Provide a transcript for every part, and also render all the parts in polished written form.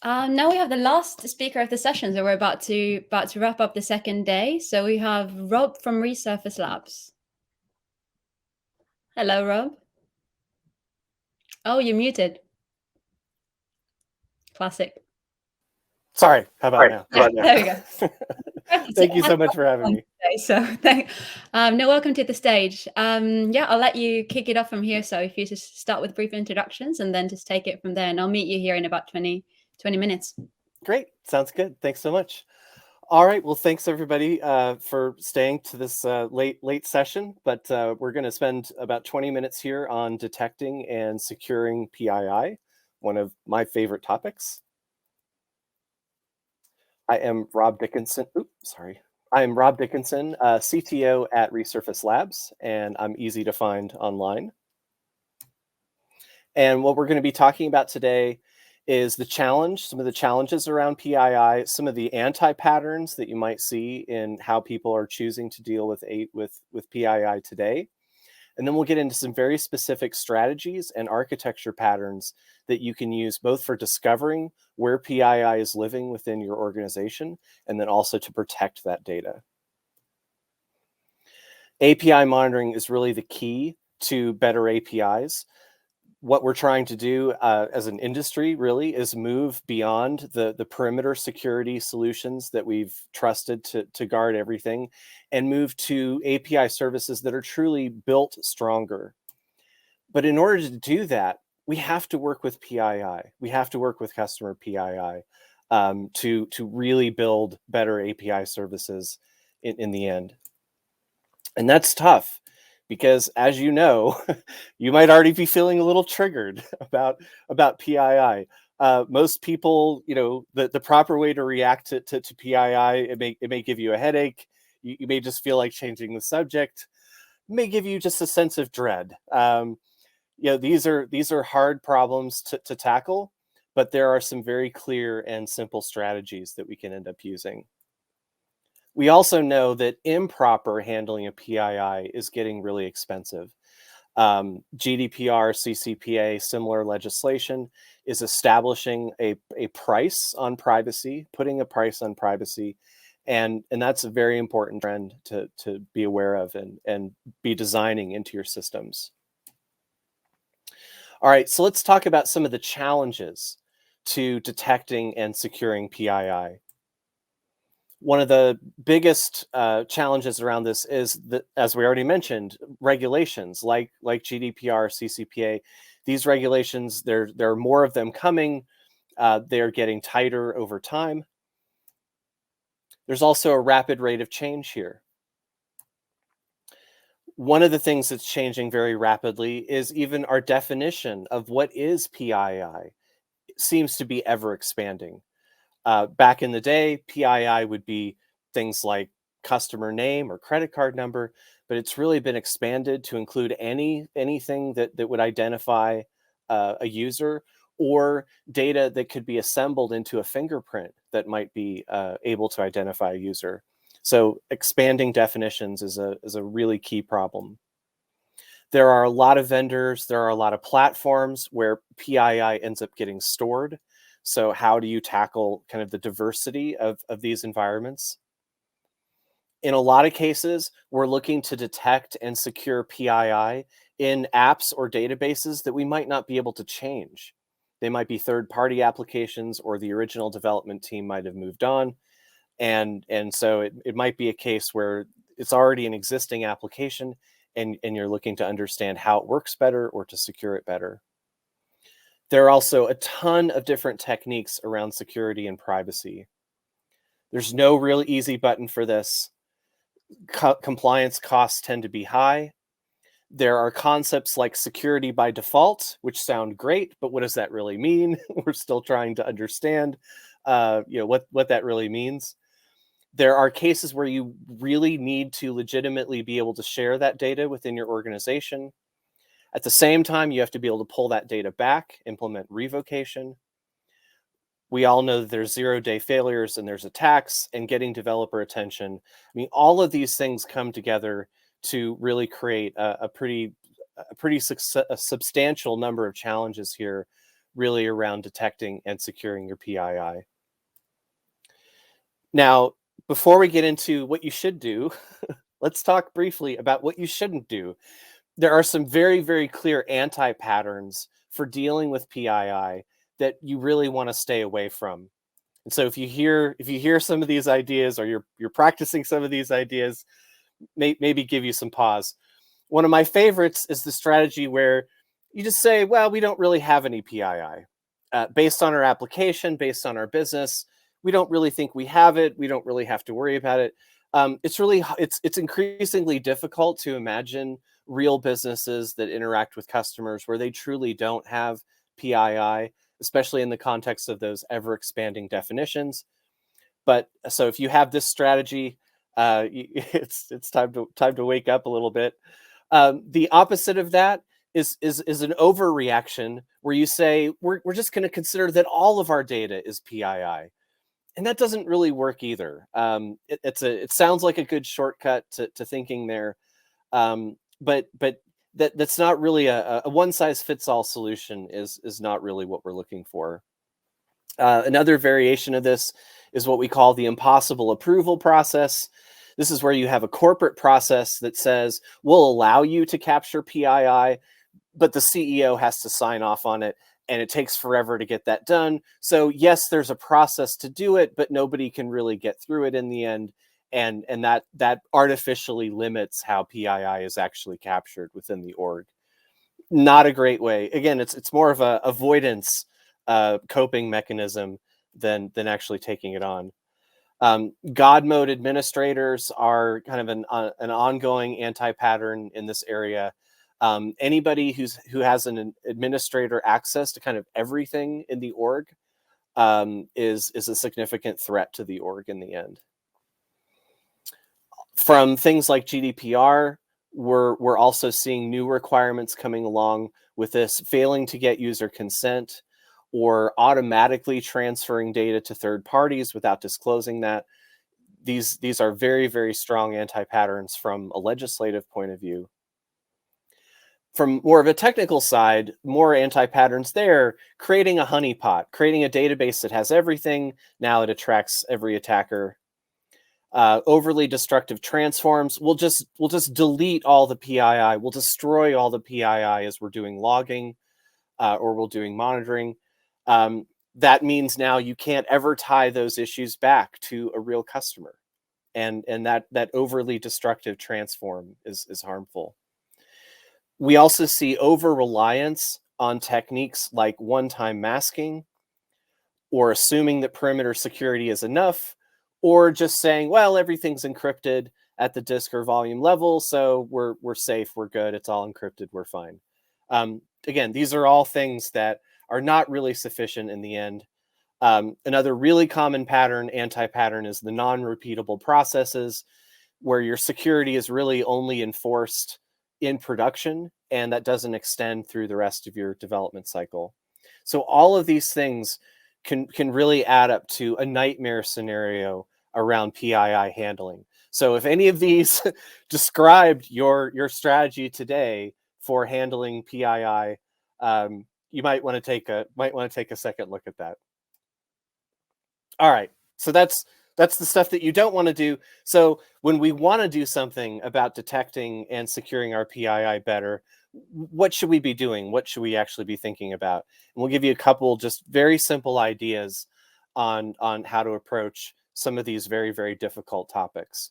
Now we have the last speaker of the session, so we're about to wrap up the second day. So we have Rob from Resurface Labs. Hello, Rob. Oh, you're muted. Classic. Sorry, how about now? There we go. Thank you so much for having me. So no, welcome to the stage. Yeah, I'll let you kick it off from here. So if you just start with brief introductions and then just take it from there, and I'll meet you here in about 20 minutes. Great, sounds good. Thanks so much. All right, well, thanks everybody for staying to this late session, but we're going to spend about 20 minutes here on detecting and securing PII, one of my favorite topics. I am Rob Dickinson. I am Rob Dickinson, CTO at Resurface Labs, and I'm easy to find online. And what we're going to be talking about today is some of the challenges around PII, some of the anti-patterns that you might see in how people are choosing to deal with PII today. And then we'll get into some very specific strategies and architecture patterns that you can use both for discovering where PII is living within your organization, and then also to protect that data. API monitoring is really the key to better APIs. What we're trying to do as an industry really is move beyond the perimeter security solutions that we've trusted to guard everything, and move to API services that are truly built stronger. But in order to do that, we have to work with PII. We have to work with customer PII to really build better API services in the end. And that's tough, because as you know, you might already be feeling a little triggered about PII. Most people, the proper way to react to PII, it may give you a headache. You may just feel like changing the subject. It may give you just a sense of dread. These are hard problems to tackle, but there are some very clear and simple strategies that we can end up using. We also know that improper handling of PII is getting really expensive. GDPR, CCPA, similar legislation is establishing a price on privacy, putting a price on privacy, and that's a very important trend to be aware of and be designing into your systems. All right, so let's talk about some of the challenges to detecting and securing PII. One of the biggest challenges around this is that, as we already mentioned, regulations like GDPR, CCPA. These regulations, there are more of them coming. They're getting tighter over time. There's also a rapid rate of change here. One of the things that's changing very rapidly is even our definition of what is PII. It seems to be ever expanding. Back in the day, PII would be things like customer name or credit card number, but it's really been expanded to include anything that would identify a user, or data that could be assembled into a fingerprint that might be able to identify a user. So expanding definitions is a really key problem. There are a lot of vendors, there are a lot of platforms where PII ends up getting stored. So how do you tackle kind of the diversity of these environments? In a lot of cases, we're looking to detect and secure PII in apps or databases that we might not be able to change. They might be third-party applications, or the original development team might have moved on. And so it might be a case where it's already an existing application, and you're looking to understand how it works better or to secure it better. There are also a ton of different techniques around security and privacy. There's no real easy button for this. Compliance costs tend to be high. There are concepts like security by default, which sound great, but what does that really mean? We're still trying to understand what that really means. There are cases where you really need to legitimately be able to share that data within your organization. At the same time, you have to be able to pull that data back, implement revocation. We all know that there's zero-day failures and there's attacks, and getting developer attention. I mean, all of these things come together to really create a pretty substantial number of challenges here really around detecting and securing your PII. Now, before we get into what you should do, let's talk briefly about what you shouldn't do. There are some very, very clear anti-patterns for dealing with PII that you really want to stay away from. And so if you hear some of these ideas, or you're practicing some of these ideas, maybe give you some pause. One of my favorites is the strategy where you just say, well, we don't really have any PII. Based on our application, based on our business, we don't really think we have it. We don't really have to worry about it. It's increasingly difficult to imagine real businesses that interact with customers where they truly don't have PII, especially in the context of those ever-expanding definitions. But so if you have this strategy, it's time to wake up a little bit. The opposite of that is an overreaction where you say we're just going to consider that all of our data is PII, and that doesn't really work either. It sounds like a good shortcut to thinking there, but that's not really a one-size-fits-all solution. Is not really what we're looking for. Another variation of this is what we call the impossible approval process. This is where you have a corporate process that says we'll allow you to capture PII, but the CEO has to sign off on it, and it takes forever to get that done. So yes, there's a process to do it, but nobody can really get through it in the end, and that artificially limits how PII is actually captured within the org. Not a great way. Again, it's more of a avoidance coping mechanism than actually taking it on. God mode administrators are kind of an ongoing anti-pattern in this area. Anybody who has an administrator access to kind of everything in the org is a significant threat to the org in the end. From things like GDPR, we're also seeing new requirements coming along with this, failing to get user consent or automatically transferring data to third parties without disclosing that. These are very, very strong anti-patterns from a legislative point of view. From more of a technical side, more anti-patterns there, creating a honeypot, creating a database that has everything. Now it attracts every attacker. Overly destructive transforms. We'll just delete all the PII. We'll destroy all the PII as we're doing logging or we're doing monitoring. That means now you can't ever tie those issues back to a real customer. And that overly destructive transform is harmful. We also see over-reliance on techniques like one-time masking, or assuming that perimeter security is enough, or just saying, well, everything's encrypted at the disk or volume level, so we're safe, we're good, it's all encrypted, we're fine. Again, these are all things that are not really sufficient in the end. Another really common pattern, anti-pattern, is the non-repeatable processes, where your security is really only enforced in production, and that doesn't extend through the rest of your development cycle. So all of these things can really add up to a nightmare scenario around PII handling. So if any of these described your strategy today for handling PII, you might want to take a second look at that. All right, so that's the stuff that you don't want to do. So when we want to do something about detecting and securing our PII better, what should we be doing? What should we actually be thinking about? And we'll give you a couple just very simple ideas on how to approach some of these very, very difficult topics.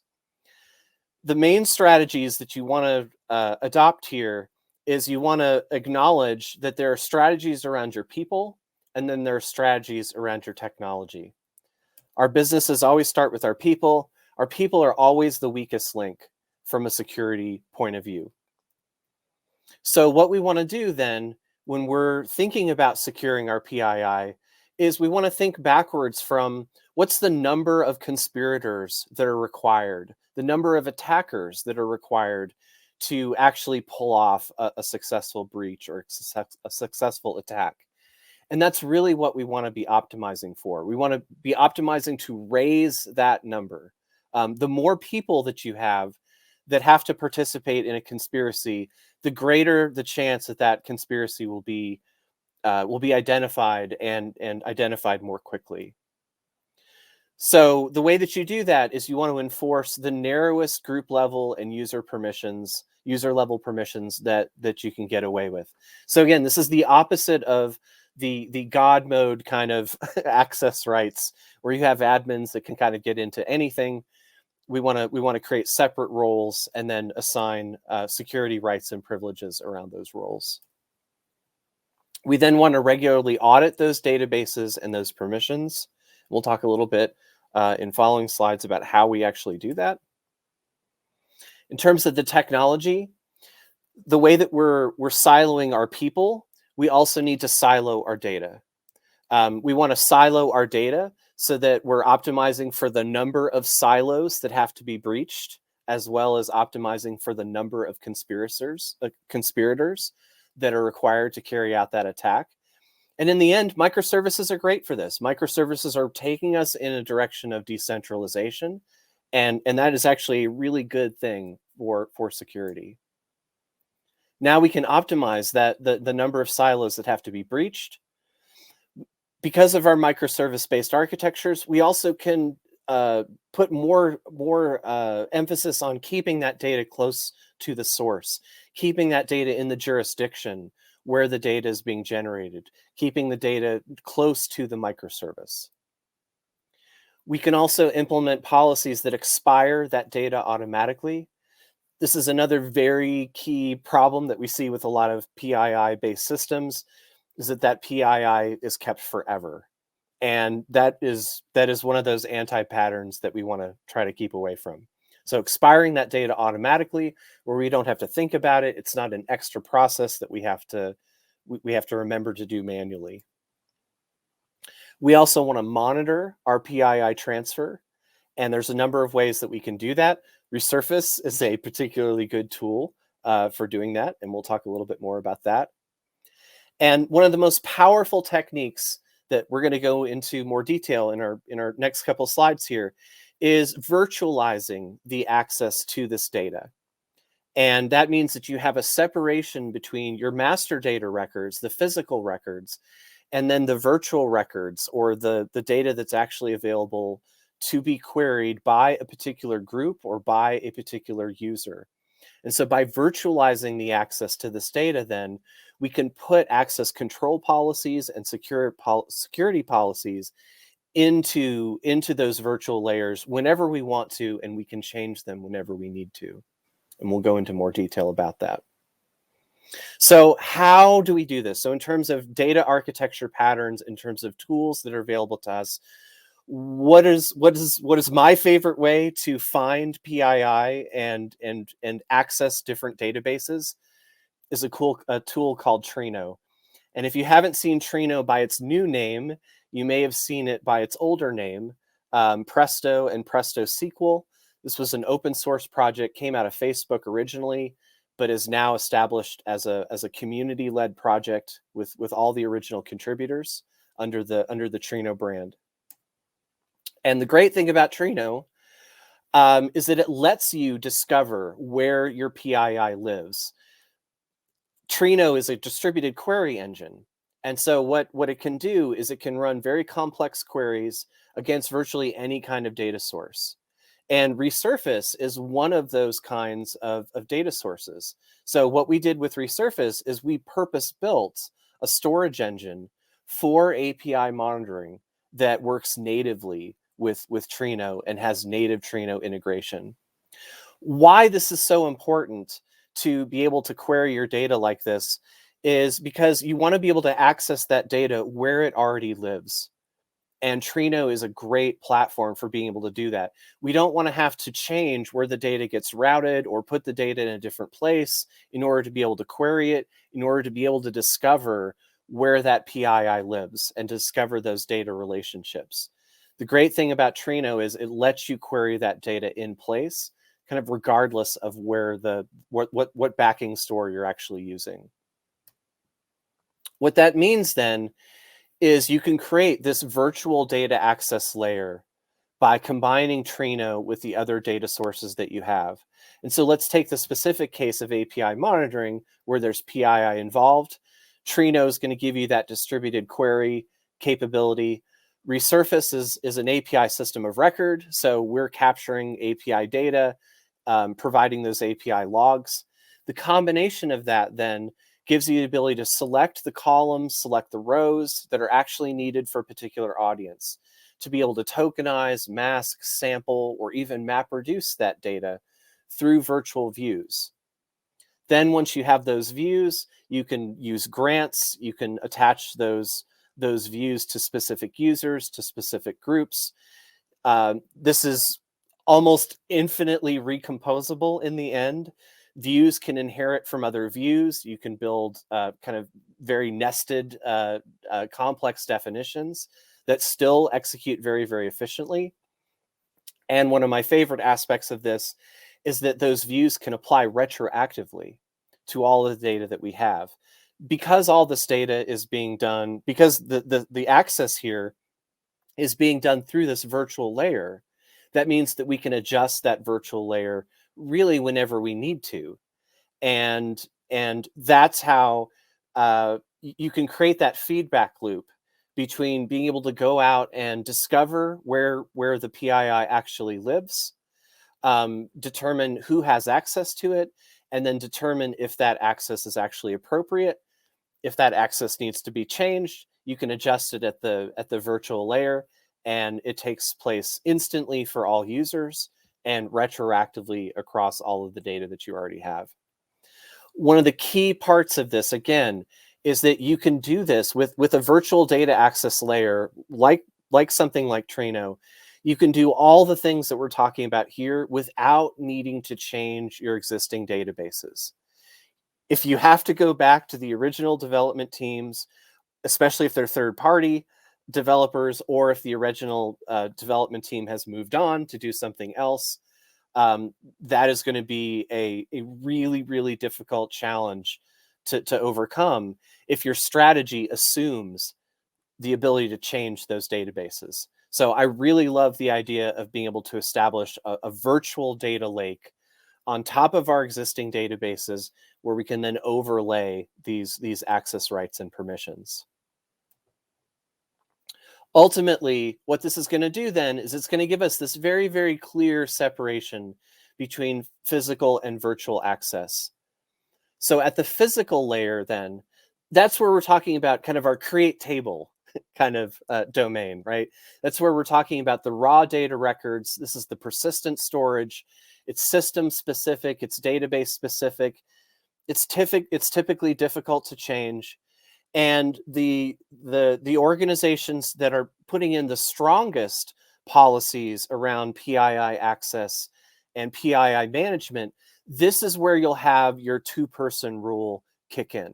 The main strategies that you want to adopt here is you want to acknowledge that there are strategies around your people, and then there are strategies around your technology. Our businesses always start with our people. Our people are always the weakest link from a security point of view. So what we want to do then, when we're thinking about securing our PII, is we want to think backwards from what's the number of conspirators that are required, the number of attackers that are required to actually pull off a successful breach or a successful attack. And that's really what we want to be optimizing for. We want to be optimizing to raise that number. The more people that you have to participate in a conspiracy, the greater the chance that conspiracy will be identified and identified more quickly. So the way that you do that is you want to enforce the narrowest group level and user level permissions that you can get away with. So again, this is the opposite of the God mode kind of access rights, where you have admins that can kind of get into anything. We want to create separate roles and then assign security rights and privileges around those roles. We then want to regularly audit those databases and those permissions. We'll talk a little bit in following slides about how we actually do that. In terms of the technology, the way that we're siloing our people, we also need to silo our data. We want to silo our data so that we're optimizing for the number of silos that have to be breached, as well as optimizing for the number of conspirators that are required to carry out that attack. And in the end, microservices are great for this. Microservices are taking us in a direction of decentralization, and that is actually a really good thing for security. Now we can optimize the number of silos that have to be breached. Because of our microservice-based architectures, we also can put more emphasis on keeping that data close to the source, keeping that data in the jurisdiction where the data is being generated, keeping the data close to the microservice. We can also implement policies that expire that data automatically. This is another very key problem that we see with a lot of PII-based systems, is that PII is kept forever. And that is one of those anti-patterns that we want to try to keep away from. So expiring that data automatically, where we don't have to think about it, it's not an extra process that we have to remember to do manually. We also want to monitor our PII transfer, and there's a number of ways that we can do that. Resurface is a particularly good tool for doing that, and we'll talk a little bit more about that. And one of the most powerful techniques that we're going to go into more detail in our next couple slides here is virtualizing the access to this data. And that means that you have a separation between your master data records, the physical records, and then the virtual records, or the data that's actually available to be queried by a particular group or by a particular user. And so by virtualizing the access to this data, then we can put access control policies and security policies into those virtual layers whenever we want to, and we can change them whenever we need to. And we'll go into more detail about that. So how do we do this? So in terms of data architecture patterns, in terms of tools that are available to us, what is my favorite way to find PII and access different databases is a tool called Trino. And if you haven't seen Trino by its new name, you may have seen it by its older name, Presto and Presto SQL. This was an open source project, came out of Facebook originally, but is now established as a community-led project with all the original contributors under the Trino brand. And the great thing about Trino is that it lets you discover where your PII lives. Trino is a distributed query engine. And so what it can do is it can run very complex queries against virtually any kind of data source. And Resurface is one of those kinds of data sources. So what we did with Resurface is we purpose-built a storage engine for API monitoring that works natively with Trino and has native Trino integration. Why this is so important to be able to query your data like this is because you want to be able to access that data where it already lives. And Trino is a great platform for being able to do that. We don't want to have to change where the data gets routed or put the data in a different place in order to be able to query it, in order to be able to discover where that PII lives and discover those data relationships. The great thing about Trino is it lets you query that data in place, kind of regardless of where what backing store you're actually using. What that means then is you can create this virtual data access layer by combining Trino with the other data sources that you have. And so let's take the specific case of API monitoring where there's PII involved. Trino is going to give you that distributed query capability. Resurface is an API system of record. So we're capturing API data, providing those API logs. The combination of that then gives you the ability to select the columns, select the rows that are actually needed for a particular audience, to be able to tokenize, mask, sample, or even map reduce that data through virtual views. Then once you have those views, you can use grants, you can attach those views to specific users, to specific groups. This is almost infinitely recomposable in the end. Views can inherit from other views. You can build kind of very nested, complex definitions that still execute very, very efficiently. And one of my favorite aspects of this is that those views can apply retroactively to all of the data that we have. Because all this data is being done, because the access here is being done through this virtual layer, that means that we can adjust that virtual layer really whenever we need to. And that's how you can create that feedback loop between being able to go out and discover where the PII actually lives, determine who has access to it, and then determine if that access is actually appropriate. If that access needs to be changed, you can adjust it at the virtual layer, and it takes place instantly for all users and retroactively across all of the data that you already have. One of the key parts of this, again, is that you can do this with a virtual data access layer, like something like Trino. You can do all the things that we're talking about here without needing to change your existing databases. If you have to go back to the original development teams, especially if they're third-party developers, or if the original development team has moved on to do something else, that is going to be a really, really difficult challenge to overcome if your strategy assumes the ability to change those databases. So I really love the idea of being able to establish a virtual data lake on top of our existing databases, where we can then overlay these access rights and permissions. Ultimately, what this is going to do then is it's going to give us this very, very clear separation between physical and virtual access. So at the physical layer then, that's where we're talking about kind of our create table kind of domain, right? That's where we're talking about the raw data records. This is the persistent storage. It's system specific, it's database specific. It's typically difficult to change. And the organizations that are putting in the strongest policies around PII access and PII management, this is where you'll have your two-person rule kick in,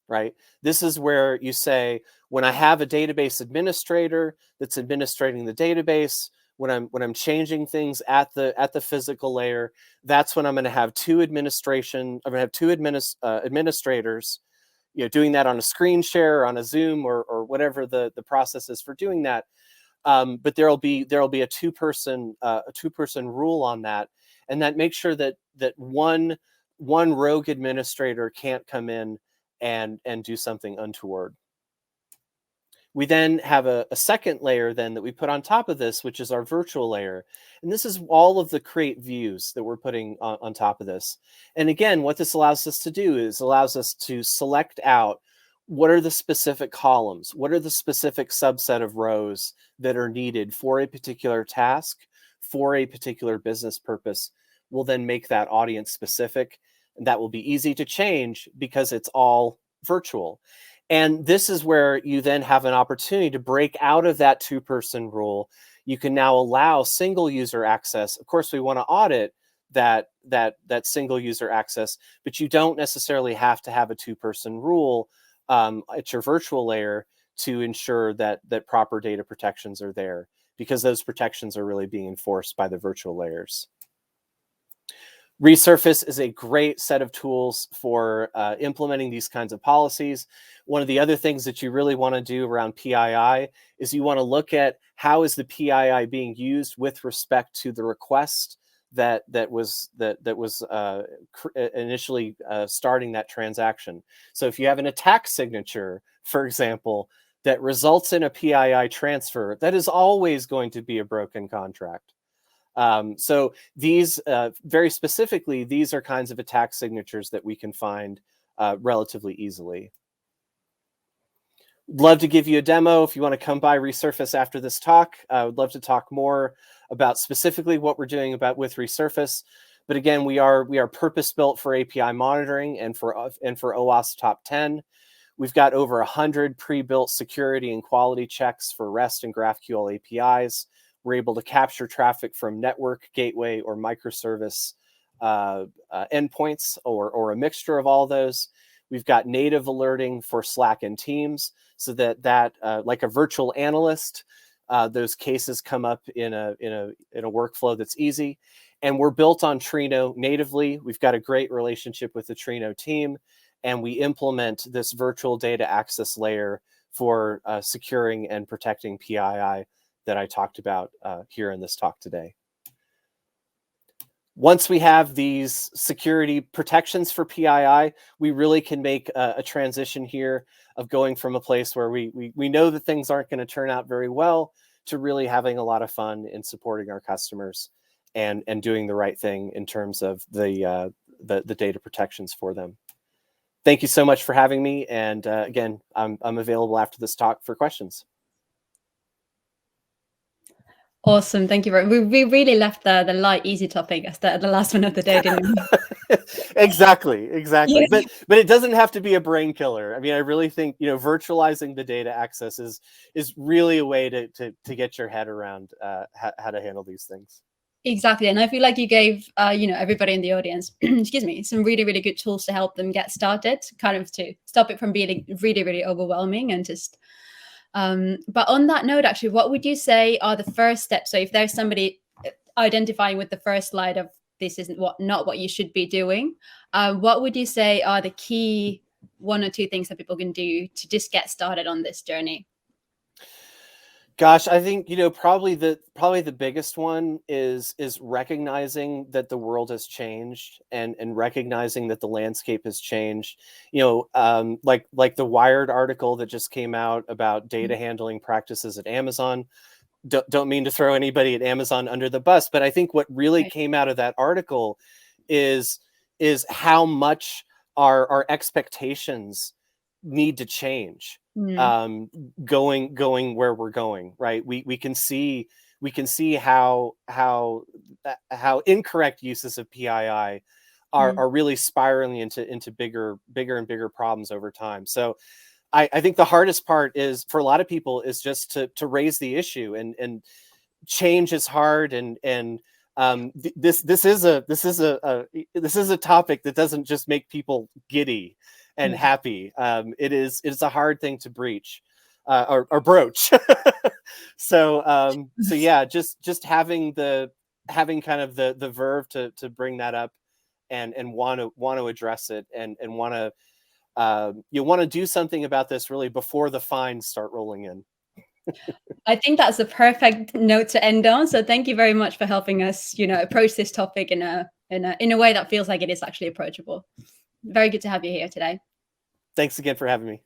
right? This is where you say, when I have a database administrator that's administrating the database, when I'm changing things at the physical layer, that's when I'm going to have two administrators, doing that on a screen share, or on a Zoom, or whatever the process is for doing that. But there'll be a two-person rule on that, and that makes sure that one rogue administrator can't come in and do something untoward. We then have a second layer then that we put on top of this, which is our virtual layer. And this is all of the create views that we're putting on top of this. And again, what this allows us to do is allows us to select out what are the specific columns, what are the specific subset of rows that are needed for a particular task, for a particular business purpose. We'll then make that audience specific. And that will be easy to change because it's all virtual. And this is where you then have an opportunity to break out of that two-person rule. You can now allow single user access. Of course, we want to audit that single user access, but you don't necessarily have to have a two-person rule at your virtual layer to ensure that proper data protections are there, because those protections are really being enforced by the virtual layers. Resurface is a great set of tools for implementing these kinds of policies. One of the other things that you really want to do around PII is you want to look at how is the PII being used with respect to the request that was initially starting that transaction. So if you have an attack signature, for example, that results in a PII transfer, that is always going to be a broken contract. So these, very specifically, these are kinds of attack signatures that we can find relatively easily. Love to give you a demo. If you want to come by Resurface after this talk, I would love to talk more about specifically what we're doing with Resurface. But again, we are purpose-built for API monitoring and for OWASP Top 10. We've got over 100 pre-built security and quality checks for REST and GraphQL APIs. We're able to capture traffic from network, gateway, or microservice endpoints, or a mixture of all those. We've got native alerting for Slack and Teams, so that like a virtual analyst, those cases come up in a workflow that's easy. And we're built on Trino natively. We've got a great relationship with the Trino team, and we implement this virtual data access layer for securing and protecting PII that I talked about here in this talk today. Once we have these security protections for PII, we really can make a transition here of going from a place where we know that things aren't going to turn out very well to really having a lot of fun in supporting our customers and doing the right thing in terms of the data protections for them. Thank you so much for having me. And again, I'm available after this talk for questions. Awesome. Thank you very much. We really left the light, easy topic as the last one of the day, didn't we? Exactly. Yeah. But it doesn't have to be a brain killer. I mean, I really think, virtualizing the data access is really a way to get your head around how to handle these things. Exactly. And I feel like you gave, everybody in the audience, excuse me, some really, really good tools to help them get started, kind of to stop it from being really, really overwhelming and just, but on that note, actually, what would you say are the first steps? So if there's somebody identifying with the first slide of this isn't not what you should be doing, what would you say are the key 1 or 2 things that people can do to just get started on this journey? Gosh, I think, probably the biggest one is recognizing that the world has changed and recognizing that the landscape has changed. Like the Wired article that just came out about data handling practices at Amazon. Don't mean to throw anybody at Amazon under the bus, but I think what really came out of that article is how much our expectations need to change. Going where we're going, right? We can see how incorrect uses of PII are really spiraling into bigger and bigger problems over time. So I think the hardest part is for a lot of people is just to raise the issue, and change is hard, and this is a topic that doesn't just make people giddy and happy. It's a hard thing to breach or broach. So yeah, just having kind of the verve to bring that up and want to address it and want to do something about this really before the fines start rolling in. I think that's a perfect note to end on. So thank you very much for helping us, approach this topic in a way that feels like it is actually approachable. Very good to have you here today. Thanks again for having me.